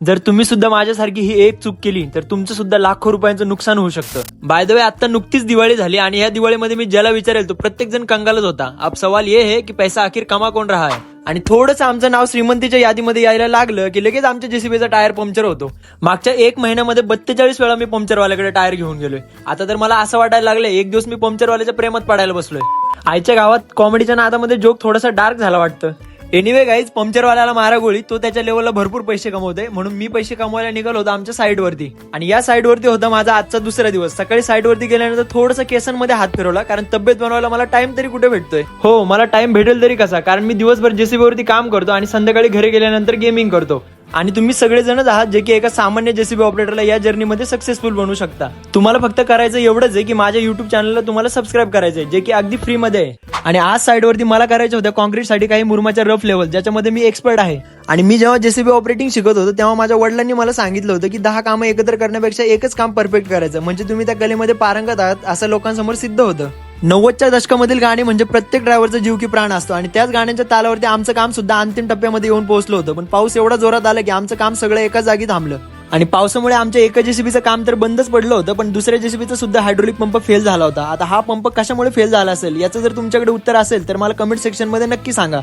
जर तुम्ही सुद्धा माझ्यासारखी ही एक चूक केली तर तुमचं सुद्धा लाखो रुपयांचं नुकसान होऊ शकतं. बाय द वे, आता नुकतीच दिवाळी झाली आणि या दिवाळीमध्ये मी ज्याला विचारेल तो प्रत्येक जण कंगालच होता. अब सवाल ये है की पैसा आखिर कमा कौन रहा है. आणि थोडंसं आमचं नाव श्रीमंतीच्या यादीमध्ये यायला लागलं की लगेच आमच्या जेसीबीचा टायर पंक्चर होतो. मागच्या 1 महिन्यामध्ये 42 वेळा मी पंक्चरवाल्याकडे टायर घेऊन गेलोय. आता तर मला असं वाटायला लागलं एक दिवस मी पंक्चरवाल्याच्या प्रेमात पडायला बसलोय. आईच्या गावात कॉमेडीच्या नादामध्ये जोक थोडासा डार्क झाला वाटतं. एनिवे गाईज, पंक्चरवाल्याला मारा गोळी, तो त्याच्या लेवलला भरपूर पैसे कमवतोय म्हणून मी पैसे कमवायला निघालो होतो आमच्या साईडवरती. आणि या साईडवरती होता माझा आजचा दुसरा दिवस. सकाळी साईडवरती गेल्यानंतर थोडंसं केसांमध्ये हात फिरवला कारण तब्येत बनवायला मला टाइम तरी कुठे भेटतोय. हो, मला टाइम भेटेल तरी कसा, कारण मी दिवसभर जेसीबीवरती काम करतो आणि संध्याकाळी घरी गेल्यानंतर गेमिंग करतो. आणि तुम्ही सगळेजणच आहात जे की एका सामान्य जेसीबी ऑपरेटरला या जर्नीमध्ये सक्सेसफुल बनवू शकता. तुम्हाला फक्त करायचं एवढंच आहे की माझ्या युट्यूब चॅनलला तुम्हाला सबस्क्राईब करायचंय, जे की अगदी फ्री मध्ये आहे. आणि आज साईडवरती मला करायचं होतं कॉन्क्रीटसाठी काही मुरुमाच्या रफ लेवल, ज्याच्यामध्ये मी एक्सपर्ट आहे. आणि मी जेव्हा जेसीबी ऑपरेटिंग शिकत होतो तेव्हा माझ्या वडिलांनी मला सांगितलं होतं की 10 कामं एकत्र करण्यापेक्षा एकच काम परफेक्ट करायचं, म्हणजे तुम्ही त्या कलेमध्ये पारंगत आहात असं लोकांसमोर सिद्ध होतं. 90च्या दशकामधील गाणी म्हणजे प्रत्येक ड्रायव्हरचा जीव की प्राण असतो आणि त्याच गाण्यांच्या तालावरती आमचं काम सुद्धा अंतिम टप्प्यामध्ये येऊन पोहोचलं होतं. पण पाऊस एवढा जोरात आला की आमचं काम सगळं एकाच जागी थांबलं. आणि पावसामुळे आमच्या एका जेसीबीचं काम तर बंदच पडलं होतं, पण दुसऱ्या जेसीबीचा सुद्धा हायड्रोलिक पंप फेल झाला होता. आता हा पंप कशामुळे फेल झाला असेल याचं जर तुमच्याकडे उत्तर असेल तर मला कमेंट सेक्शन मध्ये नक्की सांगा.